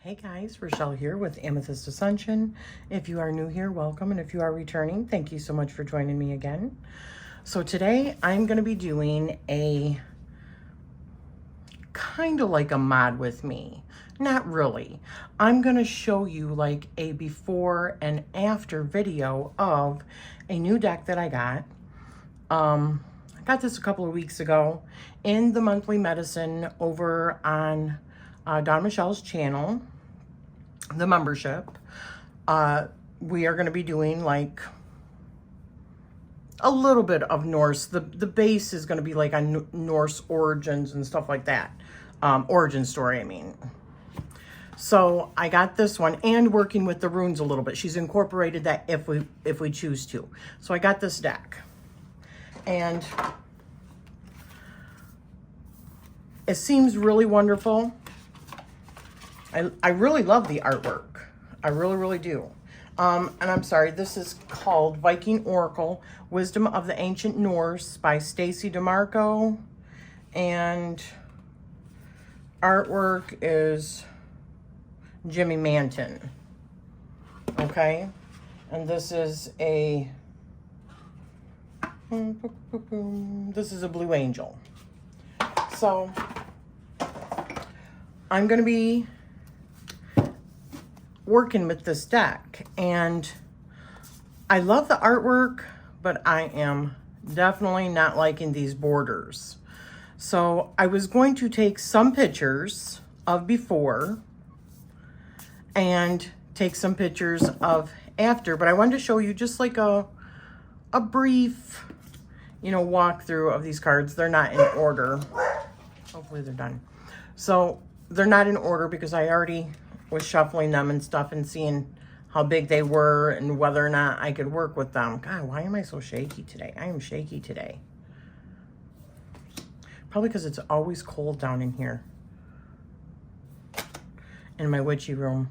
Hey guys, Rochelle here with Amethyst Ascension. If you are new here, welcome. And if you are returning, thank you so much for joining me again. So today I'm going to be doing a kind of like a mod with me. Not really. I'm going to show you like a before and after video of a new deck that I got. I got this a couple of weeks ago in the monthly medicine over on Dawn Michelle's channel, the membership. We are going to be doing like a little bit of Norse. The base is going to be like on Norse origins and stuff like that. Origin story, I mean. So I got this one and working with the runes a little bit. She's incorporated that if we choose to. So I got this deck. And it seems really wonderful. I really love the artwork. I really do. And I'm sorry, this is called Viking Oracle, Wisdom of the Ancient Norse by Stacy DeMarco. And artwork is Jimmy Manton. Okay? And this is a Blue Angel. So I'm going to be working with this deck, and I love the artwork, but I am definitely not liking these borders. So I was going to take some pictures of before and take some pictures of after, but I wanted to show you just like a brief, walkthrough of these cards. They're not in order. Hopefully they're done. So they're not in order because I already was shuffling them and stuff and seeing how big they were and whether or not I could work with them. God, why am I so shaky today? I am shaky today. Probably because it's always cold down in here. In my witchy room.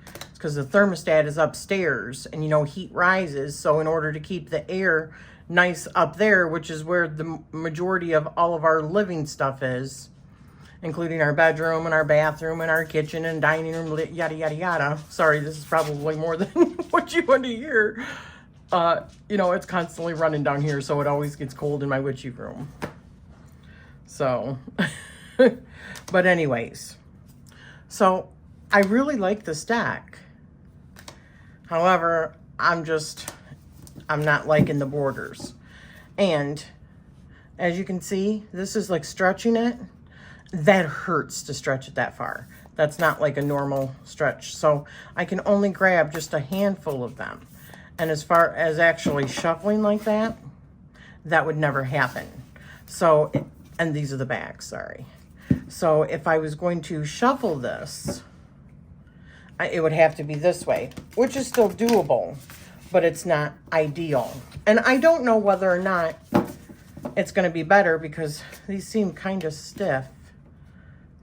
It's because the thermostat is upstairs and heat rises. So in order to keep the air nice up there, which is where the majority of all of our living stuff is, including our bedroom and our bathroom and our kitchen and dining room, yada, yada, yada. Sorry, this is probably more than what you want to hear. It's constantly running down here, so it always gets cold in my witchy room. So, but anyways. So, I really like this deck. However, I'm not liking the borders. And, as you can see, this is like stretching it. That hurts to stretch it that far. That's not like a normal stretch. So I can only grab just a handful of them. And as far as actually shuffling like that, that would never happen. So, and these are the bags, sorry. So if I was going to shuffle this, it would have to be this way, which is still doable, but it's not ideal. And I don't know whether or not it's going to be better because these seem kind of stiff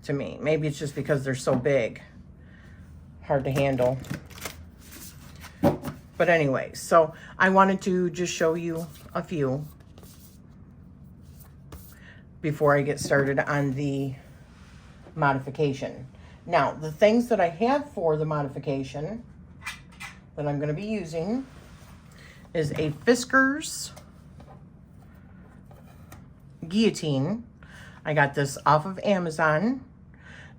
to me. Maybe it's just because they're so big. Hard to handle. But anyway, so I wanted to just show you a few before I get started on the modification. Now, the things that I have for the modification that I'm going to be using is a Fiskers Guillotine. I got this off of Amazon.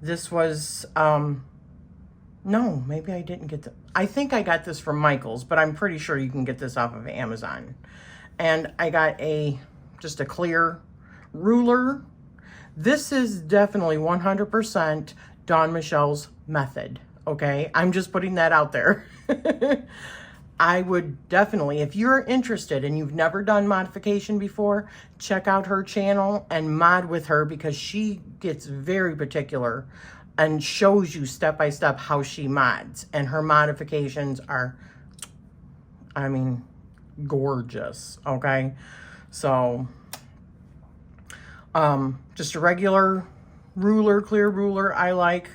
This was, no, maybe I didn't get I think I got this from Michael's, but I'm pretty sure you can get this off of Amazon. And I got just a clear ruler. This is definitely 100% Dawn Michelle's method, okay? I'm just putting that out there. I would definitely, if you're interested and you've never done modification before, check out her channel and mod with her because she gets very particular and shows you step by step how she mods. And her modifications are, gorgeous, okay? So, just a regular ruler, clear ruler. I like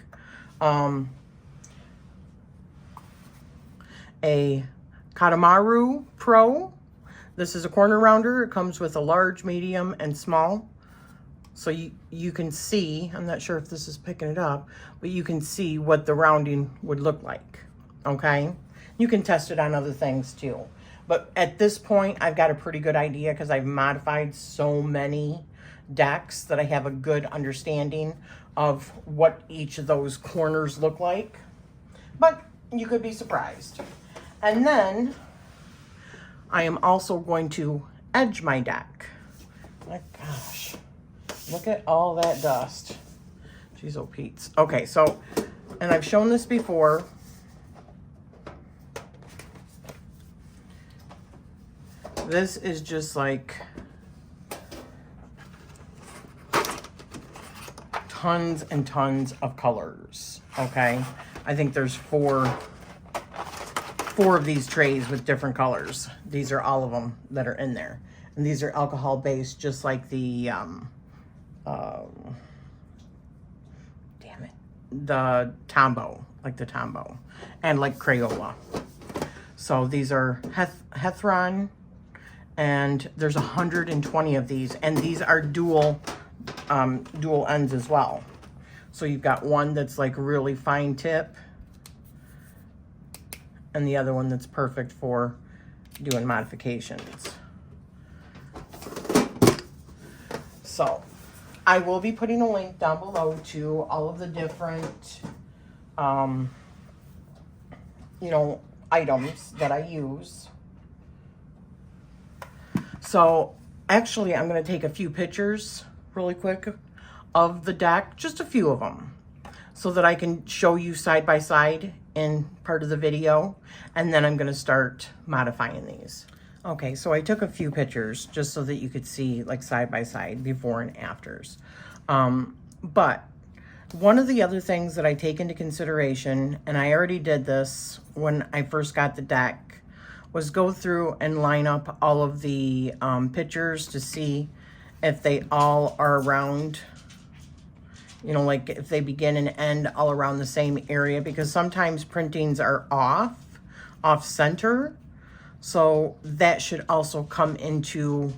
a Kadomaru Pro. This is a corner rounder. It comes with a large, medium, and small So you can see, I'm not sure if this is picking it up, but you can see what the rounding would look like, okay? You can test it on other things too. But at this point, I've got a pretty good idea because I've modified so many decks that I have a good understanding of what each of those corners look like. But you could be surprised. And then I am also going to edge my deck. My gosh, look at all that dust. Jeez, oh Pete's. Okay, so, and I've shown this before. This is just like tons and tons of colors, okay? I think there's four of these trays with different colors. These are all of them that are in there. And these are alcohol based, just like the, damn it, the Tombow, like the Tombow, and like Crayola. So these are Hethon, and there's 120 of these, and these are dual ends as well. So you've got one that's like really fine tip, and the other one that's perfect for doing modifications. So I will be putting a link down below to all of the different, you know, items that I use. So actually, I'm going to take a few pictures really quick of the deck, just a few of them, so that I can show you side by side in part of the video, and then I'm going to start modifying these. Okay, so I took a few pictures just so that you could see like side by side, before and afters. But one of the other things that I take into consideration, and I already did this when I first got the deck, was go through and line up all of the pictures to see if they all are around, you know, like if they begin and end all around the same area, because sometimes printings are off center. So that should also come into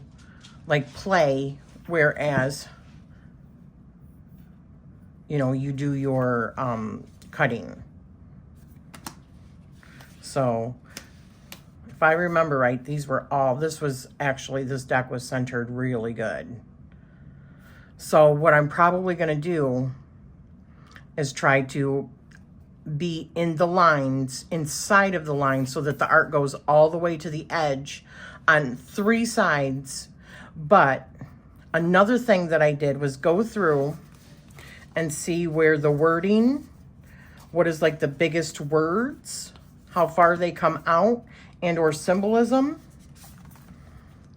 like play, whereas, you know, you do your cutting. So if I remember right, these were all, this deck was centered really good. So what I'm probably going to do is try to be in the lines, inside of the lines, so that the art goes all the way to the edge on 3 sides. But another thing that I did was go through and see where the wording, what is like the biggest words, how far they come out, and or symbolism,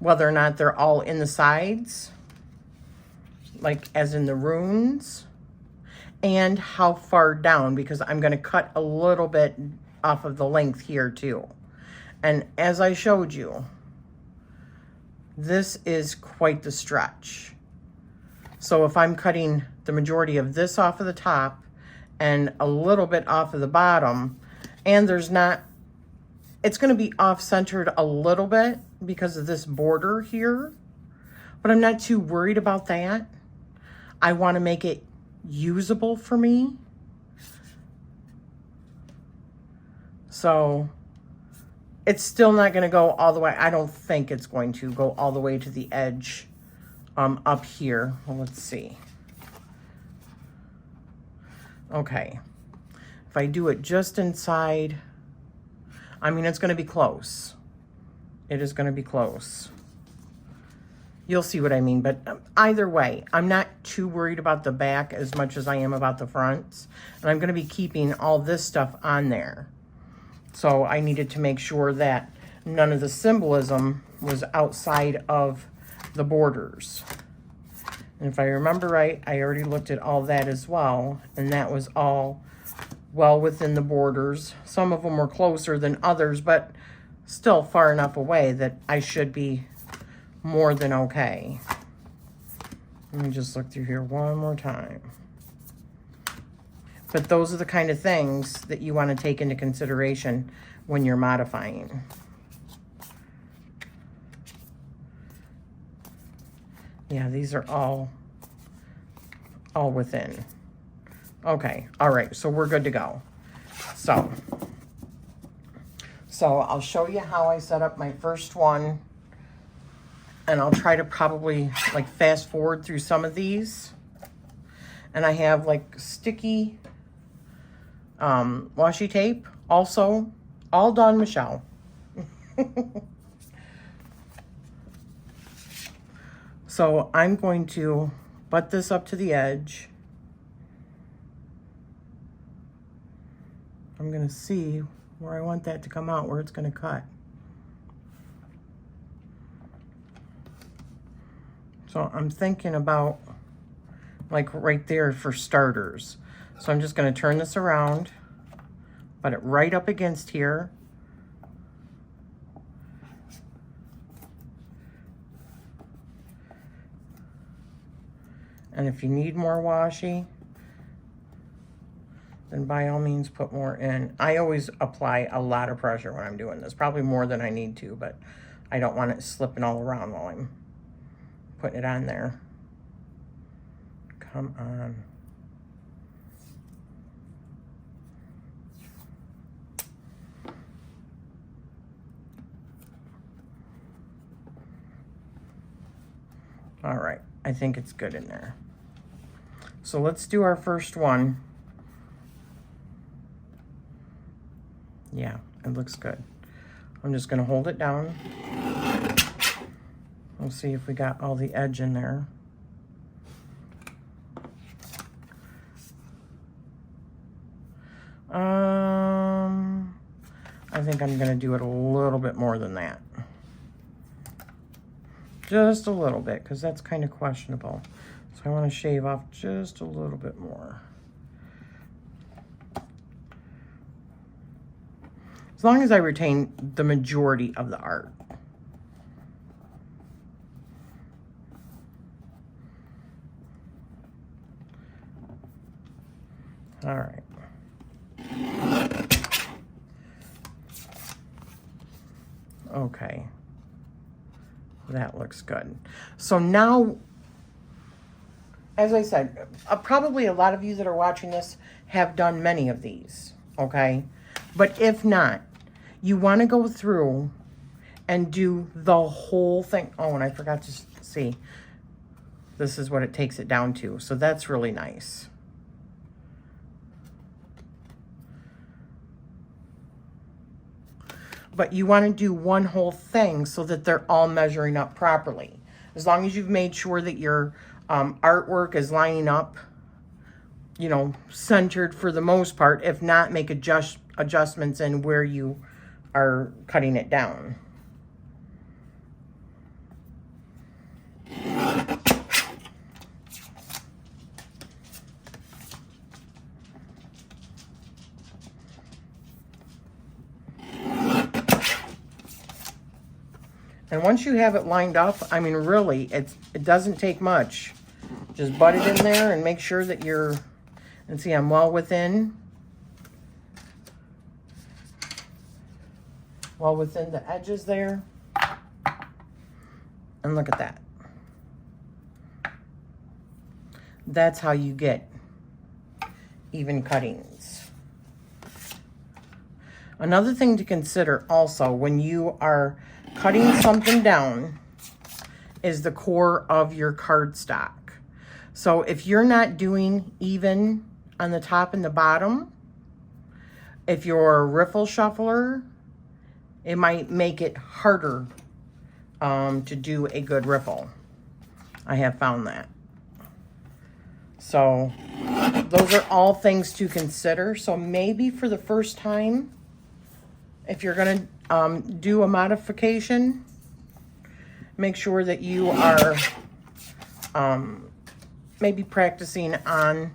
whether or not they're all in the sides, like as in the runes, and how far down, because I'm going to cut a little bit off of the length here too. And as I showed you, this is quite the stretch. So if I'm cutting the majority of this off of the top and a little bit off of the bottom, and there's not, it's going to be off-centered a little bit because of this border here, but I'm not too worried about that. I want to make it usable for me. So it's still not going to go all the way. I don't think it's going to go all the way to the edge up here. Well, let's see. Okay. If I do it just inside, I mean, it's going to be close. It is going to be close. You'll see what I mean, but either way, I'm not too worried about the back as much as I am about the fronts. And I'm going to be keeping all this stuff on there. So I needed to make sure that none of the symbolism was outside of the borders. And if I remember right, I already looked at all that as well, and that was all well within the borders. Some of them were closer than others, but still far enough away that I should be more than okay. Let me just look through here one more time. But those are the kind of things that you want to take into consideration when you're modifying. Yeah, these are all all within. Okay, all right, so we're good to go. So I'll show you how I set up my first one, and I'll try to probably like fast forward through some of these. And I have like sticky washi tape also, all done, Michelle. So I'm going to butt this up to the edge. I'm going to see where I want that to come out, where it's going to cut. So I'm thinking about like right there for starters. So I'm just going to turn this around, put it right up against here. And if you need more washi, then by all means put more in. I always apply a lot of pressure when I'm doing this, probably more than I need to, but I don't want it slipping all around while I'm putting it on there. Come on. All right, I think it's good in there. So let's do our first one. Yeah, it looks good. I'm just gonna hold it down. We'll see if we got all the edge in there. I think I'm gonna do it a little bit more than that. Just a little bit, because that's kind of questionable. So I want to shave off just a little bit more. As long as I retain the majority of the art. All right. Okay. That looks good. So now, as I said, probably a lot of you that are watching this have done many of these, okay? But if not, you want to go through and do the whole thing. Oh, and I forgot to see. This is what it takes it down to. So that's really nice. But you want to do one whole thing so that they're all measuring up properly. As long as you've made sure that your artwork is lining up, you know, centered for the most part. If not, make adjustments in where you are cutting it down. And once you have it lined up, I mean, really, it doesn't take much. Just butt it in there and make sure that you're, and see, I'm well within the edges there. And look at that. That's how you get even cuttings. Another thing to consider also when you are cutting something down is the core of your cardstock. So if you're not doing even on the top and the bottom, if you're a riffle shuffler, it might make it harder to do a good riffle. I have found that. So those are all things to consider. So maybe for the first time, if you're going to do a modification, make sure that you are maybe practicing on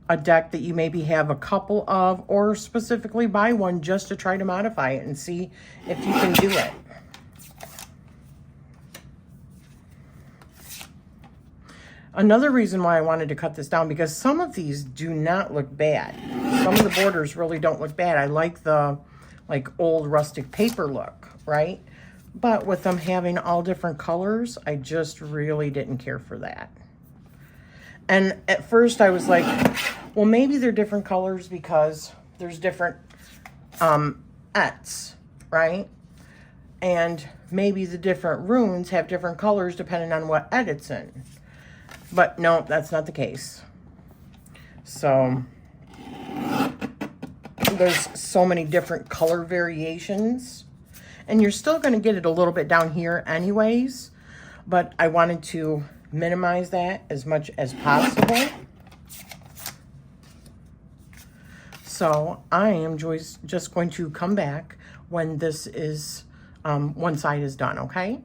a deck that you maybe have a couple of, or specifically buy one just to try to modify it and see if you can do it. Another reason why I wanted to cut this down, because some of these do not look bad. Some of the borders really don't look bad. I like the old rustic paper look, right? But with them having all different colors, I just really didn't care for that. And at first I was like, well, maybe they're different colors because there's different ets, right? And maybe the different runes have different colors depending on what et it's in. But no, that's not the case. So there's so many different color variations. And you're still going to get it a little bit down here anyways. But I wanted to minimize that as much as possible. So I am just going to come back when this is, one side is done, okay?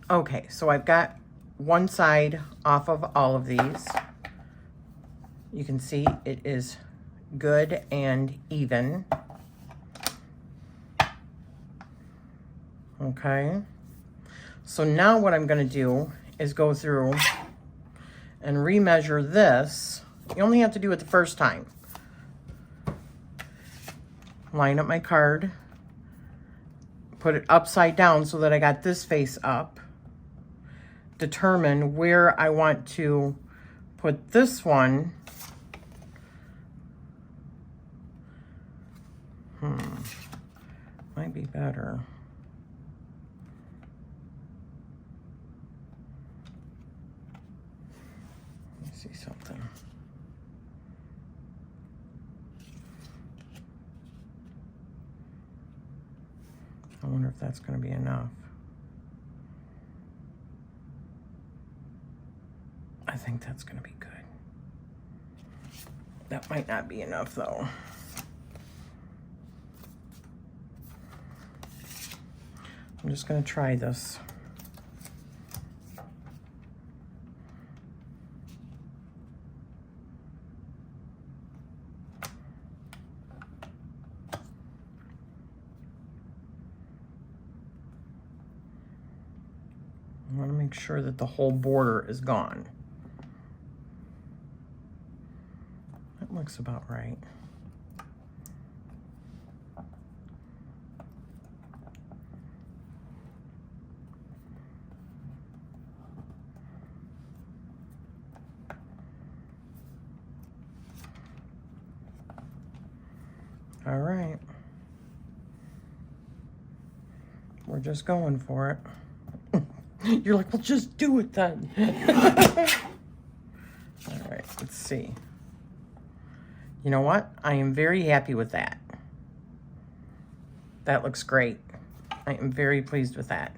Okay, so I've got one side off of all of these. You can see it is good and even. Okay. So now what I'm going to do is go through and remeasure this. You only have to do it the first time. Line up my card. Put it upside down so that I got this face up. Determine where I want to put this one. Might be better. Let me see something. I wonder if that's going to be enough. I think that's going to be good. That might not be enough though. I'm just going to try this. I want to make sure that the whole border is gone. That looks about right. All right. We're just going for it. You're like, well, just do it then. All right, let's see. You know what? I am very happy with that. That looks great. I am very pleased with that.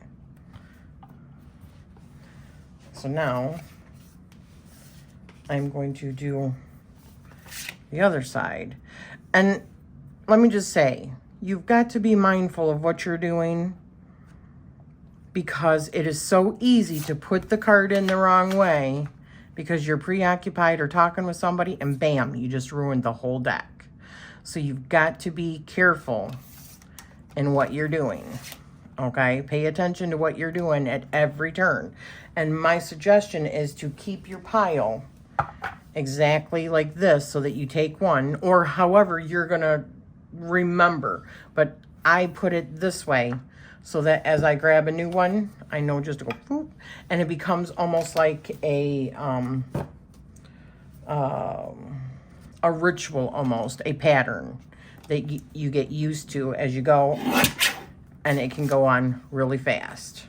So now I'm going to do the other side. And let me just say, you've got to be mindful of what you're doing, because it is so easy to put the card in the wrong way because you're preoccupied or talking with somebody, and bam, you just ruined the whole deck. So you've got to be careful in what you're doing, okay? Pay attention to what you're doing at every turn. And my suggestion is to keep your pile exactly like this so that you take one, or however you're gonna remember. But I put it this way so that as I grab a new one, I know just to go boop, and it becomes almost like a ritual, almost a pattern that you get used to as you go, and it can go on really fast.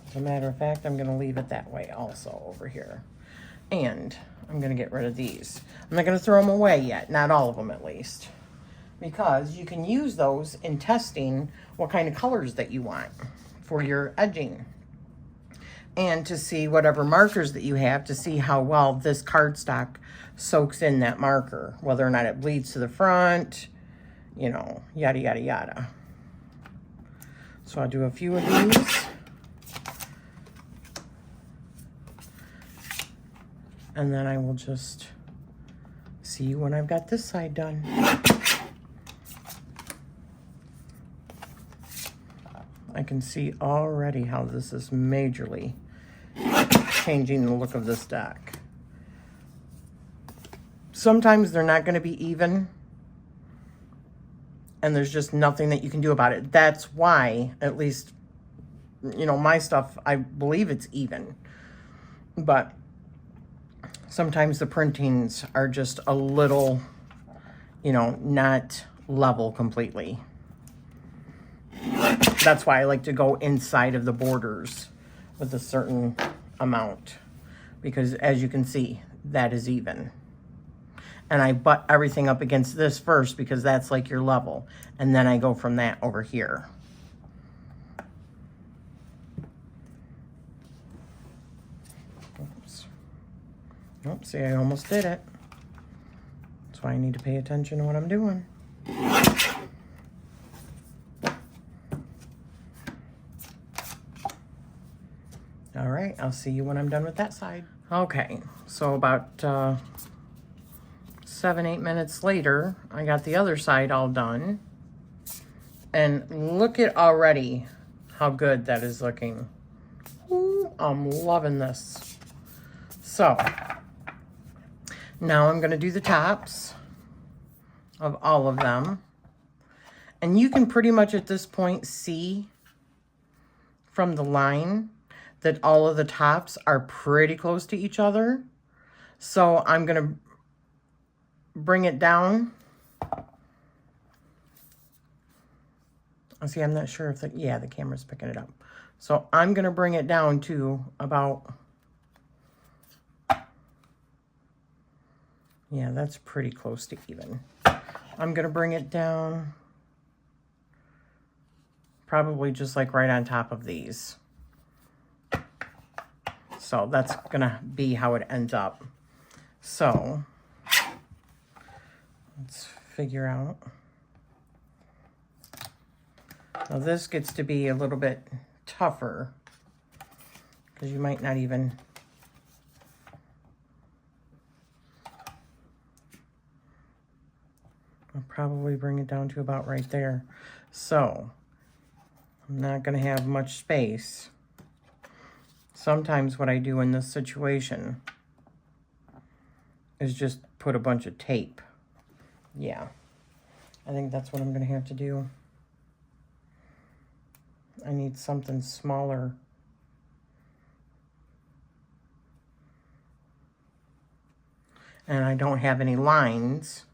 As a matter of fact, I'm gonna leave it that way also over here. And I'm gonna get rid of these. I'm not gonna throw them away yet, not all of them at least, because you can use those in testing what kind of colors that you want for your edging, and to see whatever markers that you have, to see how well this cardstock soaks in that marker, whether or not it bleeds to the front, you know, yada, yada, yada. So I'll do a few of these. And then I will just see you when I've got this side done. I can see already how this is majorly changing the look of this deck. Sometimes they're not going to be even, and there's just nothing that you can do about it. That's why, at least, you know, my stuff, I believe it's even. but sometimes the printings are just a little, you know, not level completely. That's why I like to go inside of the borders with a certain amount, because as you can see, that is even. And I butt everything up against this first because that's like your level. And then I go from that over here. Oops. Oh, see, I almost did it. That's why I need to pay attention to what I'm doing. All right, I'll see you when I'm done with that side. Okay, so about 7-8 minutes later, I got the other side all done. And look at already how good that is looking. Ooh, I'm loving this. So, now I'm gonna do the tops of all of them. And you can pretty much at this point see from the line that all of the tops are pretty close to each other. So I'm gonna bring it down. See, I'm not sure if the, yeah, the camera's picking it up. So I'm gonna bring it down to about, yeah, that's pretty close to even. I'm gonna bring it down probably just like right on top of these. So that's gonna be how it ends up. So let's figure out. Now this gets to be a little bit tougher because you might not even, I'll probably bring it down to about right there. So I'm not going to have much space. Sometimes what I do in this situation is just put a bunch of tape. Yeah, I think that's what I'm going to have to do. I need something smaller. And I don't have any lines.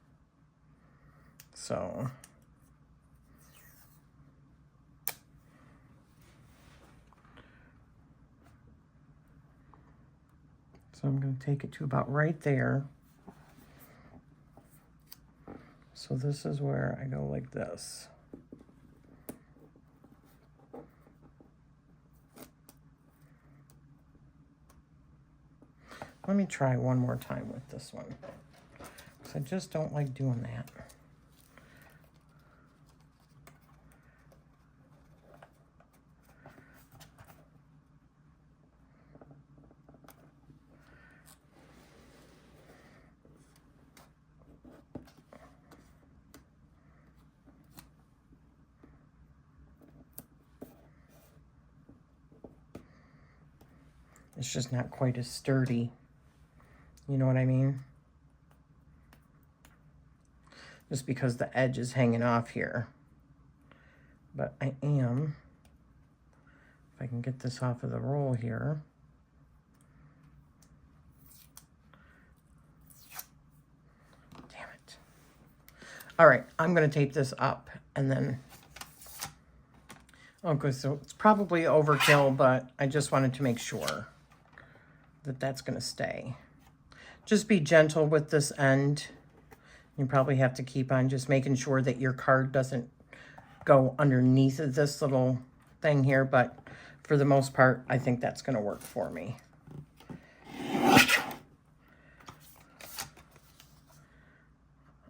So I'm going to take it to about right there. So this is where I go like this. Let me try one more time with this one, because I just don't like doing that. It's just not quite as sturdy. You know what I mean? Just because the edge is hanging off here. But I am, if I can get this off of the roll here. Damn it. All right, I'm gonna tape this up and then, okay, so it's probably overkill, but I just wanted to make sure that that's gonna stay. Just be gentle with this end. You probably have to keep on just making sure that your card doesn't go underneath of this little thing here, but for the most part, I think that's gonna work for me.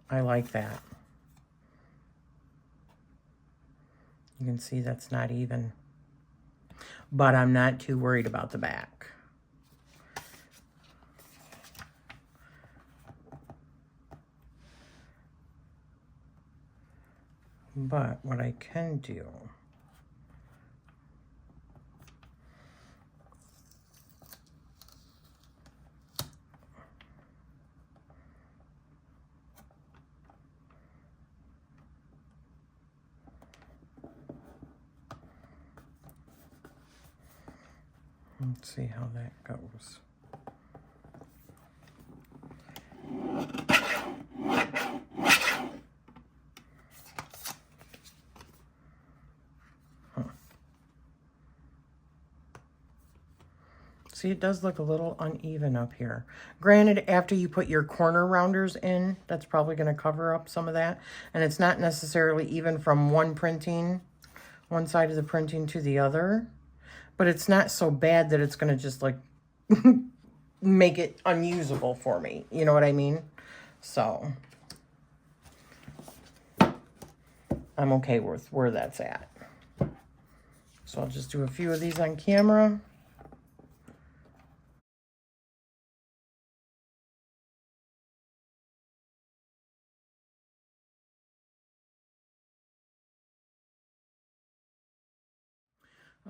I like that. You can see that's not even, but I'm not too worried about the back. But what I can do, let's see how that goes. See, it does look a little uneven up here. Granted, after you put your corner rounders in, that's probably going to cover up some of that. And it's not necessarily even from one side of the printing to the other. But it's not so bad that it's going to just like make it unusable for me. You know what I mean? So I'm okay with where that's at. So I'll just do a few of these on camera.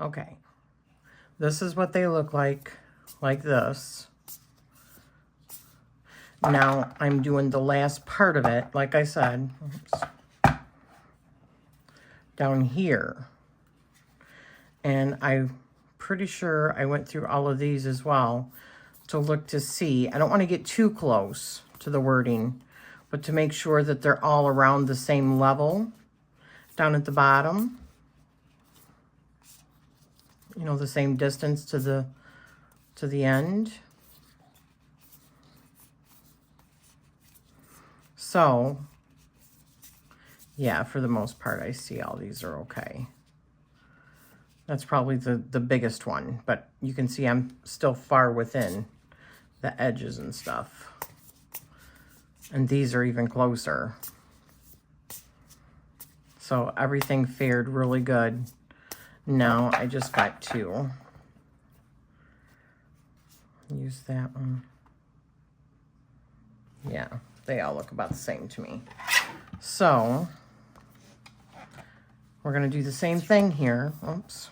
Okay, this is what they look like this. Now I'm doing the last part of it, like I said, down here. And I'm pretty sure I went through all of these as well to look to see. I don't want to get too close to the wording, but to make sure that they're all around the same level down at the bottom. You know, the same distance to the end. So, yeah, for the most part, I see all these are okay. That's probably the biggest one, but you can see I'm still far within the edges and stuff. And these are even closer. So everything fared really good. Now I just got to use that one. Yeah, they all look about the same to me. So we're going to do the same thing here. Oops.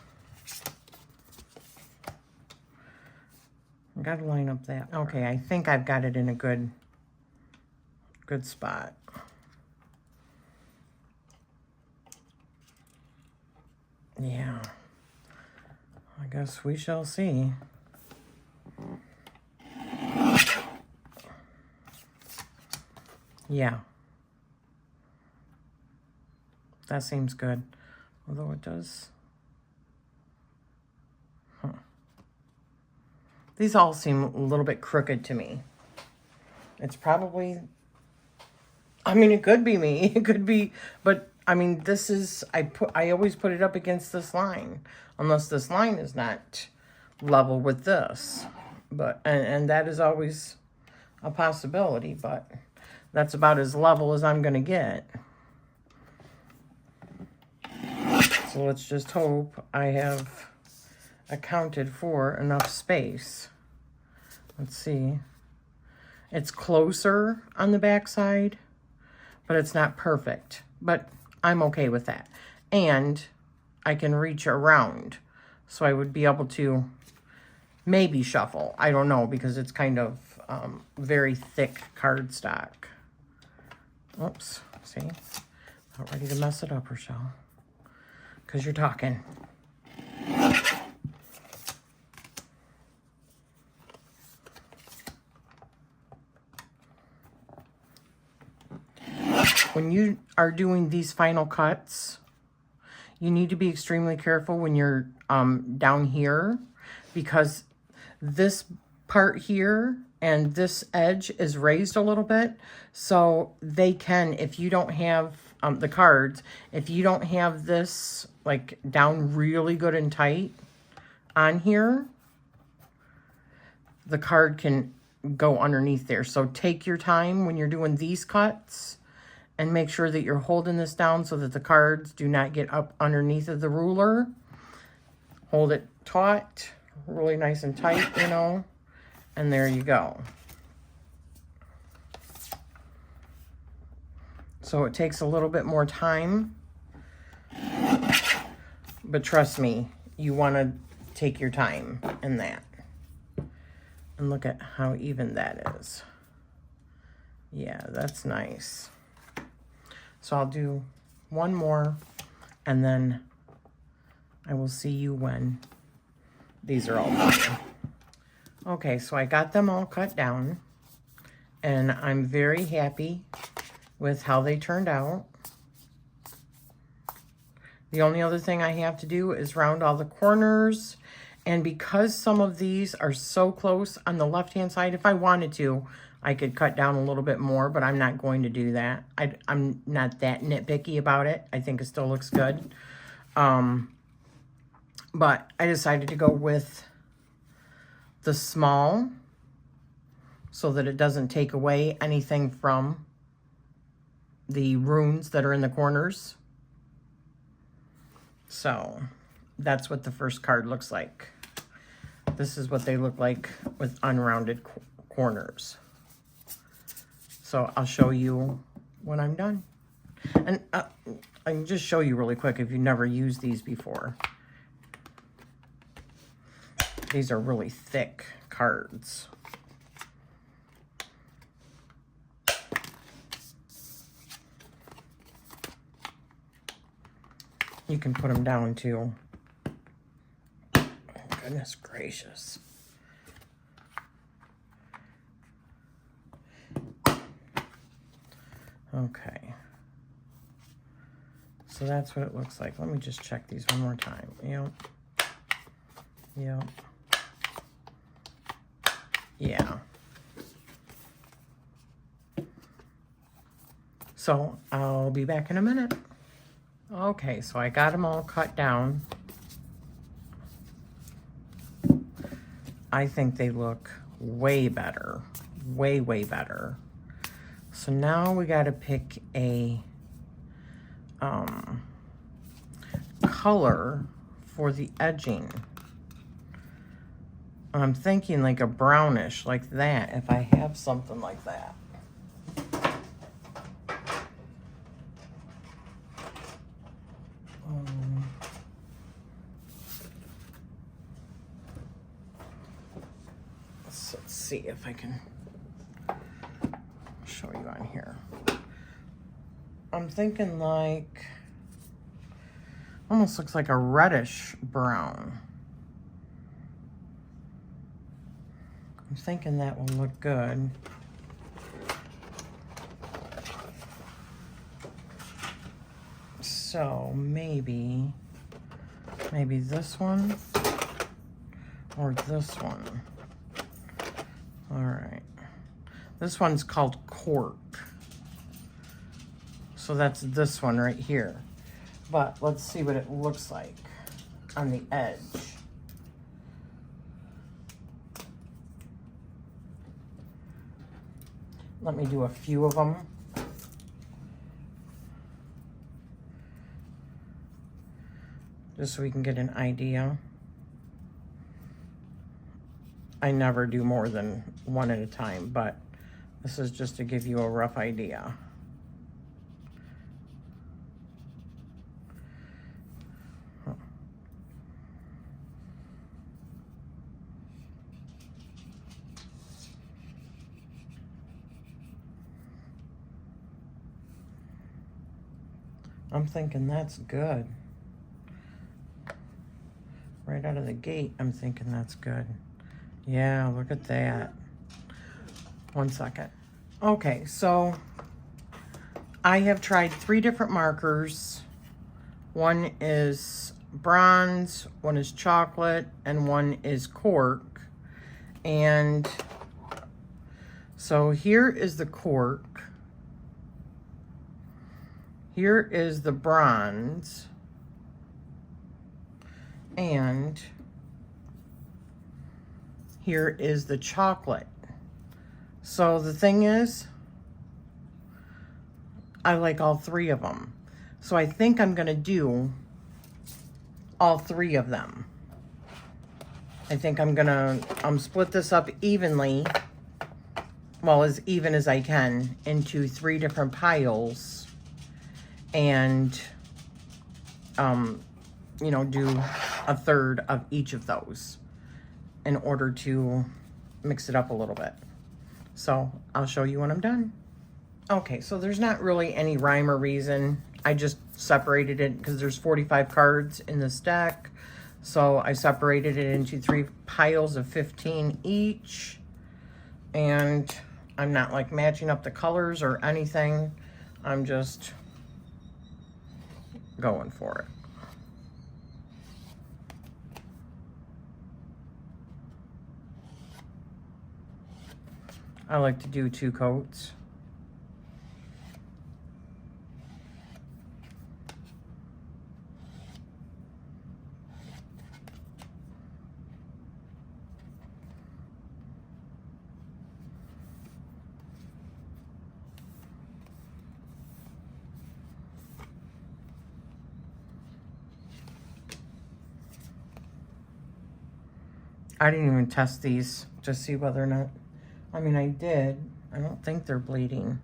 I got to line up that. Okay, I think I've got it in a good spot. Yeah, I guess we shall see. Yeah, that seems good, although it does. These all seem a little bit crooked to me. It's probably, I mean, it could be me. It could be, but I mean, this is, I always put it up against this line, unless this line is not level with this. But, and that is always a possibility, but that's about as level as I'm going to get. So let's just hope I have accounted for enough space. Let's see. It's closer on the back side, but it's not perfect. But I'm okay with that. And I can reach around. So I would be able to maybe shuffle. I don't know, because it's kind of very thick cardstock. Oops. See? Not ready to mess it up, Rochelle. Because you're talking. When you are doing these final cuts, you need to be extremely careful when you're down here, because this part here and this edge is raised a little bit. So they can, if you don't have the cards, if you don't have this like down really good and tight on here, the card can go underneath there. So take your time when you're doing these cuts and make sure that you're holding this down so that the cards do not get up underneath of the ruler. Hold it taut, really nice and tight, you know, and there you go. So it takes a little bit more time, but trust me, you want to take your time in that. And look at how even that is. Yeah, that's nice. So I'll do one more, and then I will see you when these are all done. Okay, so I got them all cut down, and I'm very happy with how they turned out. The only other thing I have to do is round all the corners And because some of these are so close on the left-hand side, if I wanted to, I could cut down a little bit more, but I'm not going to do that. I'm not that nitpicky about it. I think it still looks good. But I decided to go with the small so that it doesn't take away anything from the runes that are in the corners. So that's what the first card looks like. This is what they look like with unrounded corners. So I'll show you when I'm done. And I can just show you really quick if you've never used these before. These are really thick cards. You can put them down too. Oh, goodness gracious. Okay. So that's what it looks like. Let me just check these one more time. Yep. Yep. Yeah. So I'll be back in a minute. Okay, so I got them all cut down. I think they look way better. Way, way better. So now we got to pick a color for the edging. I'm thinking like a brownish, like that, if I have something like that. Let's see if I can show you on here. I'm thinking like, almost looks like a reddish brown. I'm thinking that will look good. So maybe this one or this one. All right. This one's called Cork. So that's this one right here. But let's see what it looks like on the edge. Let me do a few of them. Just so we can get an idea. I never do more than one at a time, but this is just to give you a rough idea. I'm thinking that's good. Right out of the gate, I'm thinking that's good. Yeah, look at that. One second. Okay, so I have tried 3 different markers. One is bronze, one is chocolate, and one is cork. And so here is the cork. Here is the bronze. And here is the chocolate. So the thing is, I like all 3 of them. So I think I'm gonna do all 3 of them. I think I'm gonna split this up evenly, well, as even as I can, into 3 different piles. And, you know, do a third of each of those in order to mix it up a little bit. So I'll show you when I'm done. Okay, so there's not really any rhyme or reason. I just separated it because there's 45 cards in this deck. So I separated it into 3 piles of 15 each. And I'm not like matching up the colors or anything. I'm just going for it. I like to do 2 coats. I didn't even test these to see whether or not, I mean, I did. I don't think they're bleeding.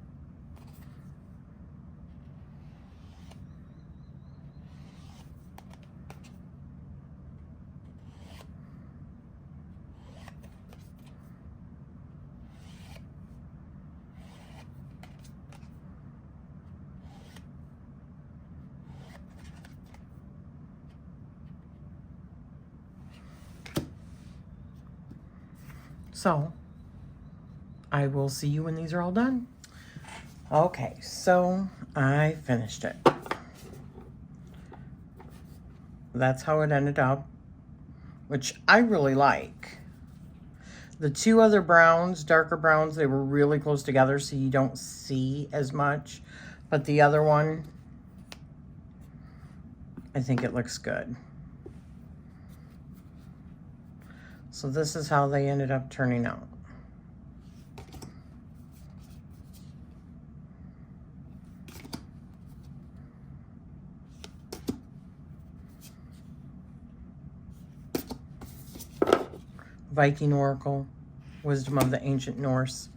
So, I will see you when these are all done. Okay, so I finished it. That's how it ended up, which I really like. The 2 other browns, darker browns, they were really close together, so you don't see as much. But the other one, I think it looks good. So this is how they ended up turning out. Viking Oracle, Wisdom of the Ancient Norse.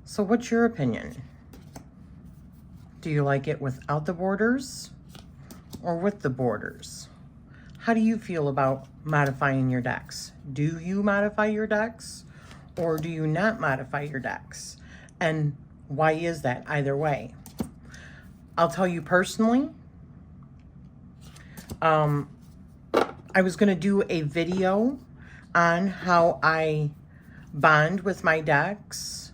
So what's your opinion? Do you like it without the borders or with the borders? How do you feel about modifying your decks? Do you modify your decks or do you not modify your decks? And why is that either way? I'll tell you personally, I was going to do a video on how I bond with my decks.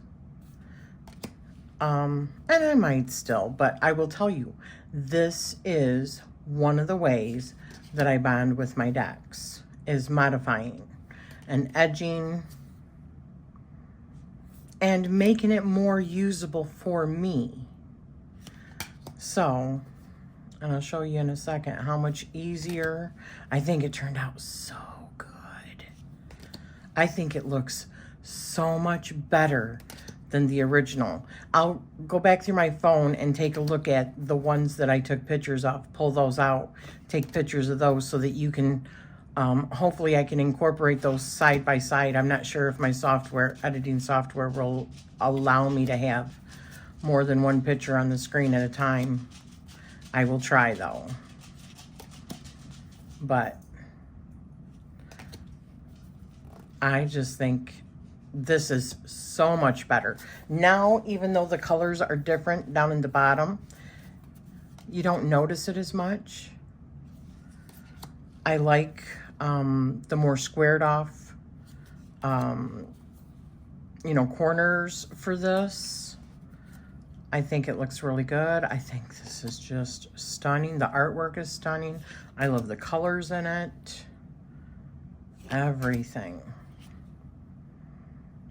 And I might still, but I will tell you, this is one of the ways that I bond with my decks, is modifying and edging and making it more usable for me. So, and I'll show you in a second how much easier. I think it turned out so good. I think it looks so much better than the original. I'll go back through my phone and take a look at the ones that I took pictures of, pull those out, take pictures of those so that you can, hopefully I can incorporate those side by side. I'm not sure if my software, editing software, will allow me to have more than one picture on the screen at a time. I will try though. But I just think this is so much better. Now, even though the colors are different down in the bottom, you don't notice it as much. I like the more squared off, you know, corners for this. I think it looks really good. I think this is just stunning. The artwork is stunning. I love the colors in it. Everything.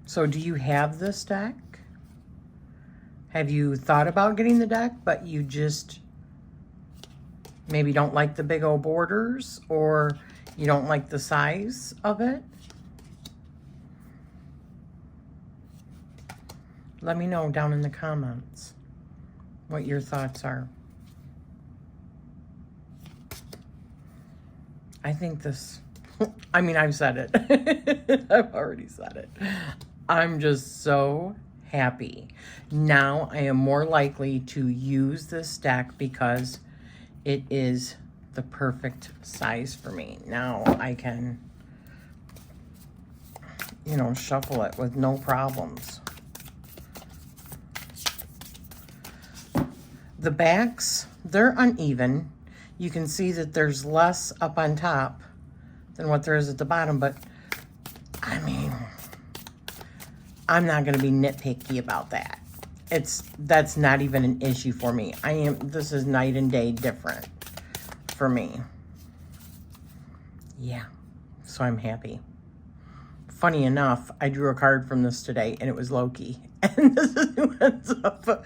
So do you have this deck? Have you thought about getting the deck, but you just maybe don't like the big old borders, or you don't like the size of it? Let me know down in the comments what your thoughts are. I think this, I mean, I've said it. I've already said it. I'm just so happy. Now I am more likely to use this deck because it is the perfect size for me. Now I can, you know, shuffle it with no problems. The backs, they're uneven. You can see that there's less up on top than what there is at the bottom, but I mean, I'm not going to be nitpicky about that. That's not even an issue for me. This is night and day different for me. Yeah, so I'm happy. funny enough, I drew a card from this today, and it was Loki. And this is who ends up.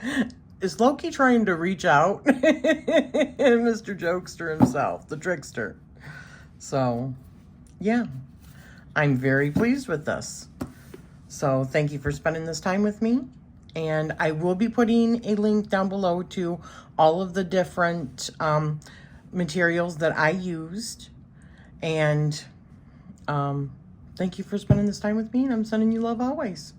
Is Loki trying to reach out? Mr. Jokester himself, the trickster. So, yeah. I'm very pleased with this. So, thank you for spending this time with me. And I will be putting a link down below to all of the different materials that I used. And thank you for spending this time with me, and I'm sending you love always.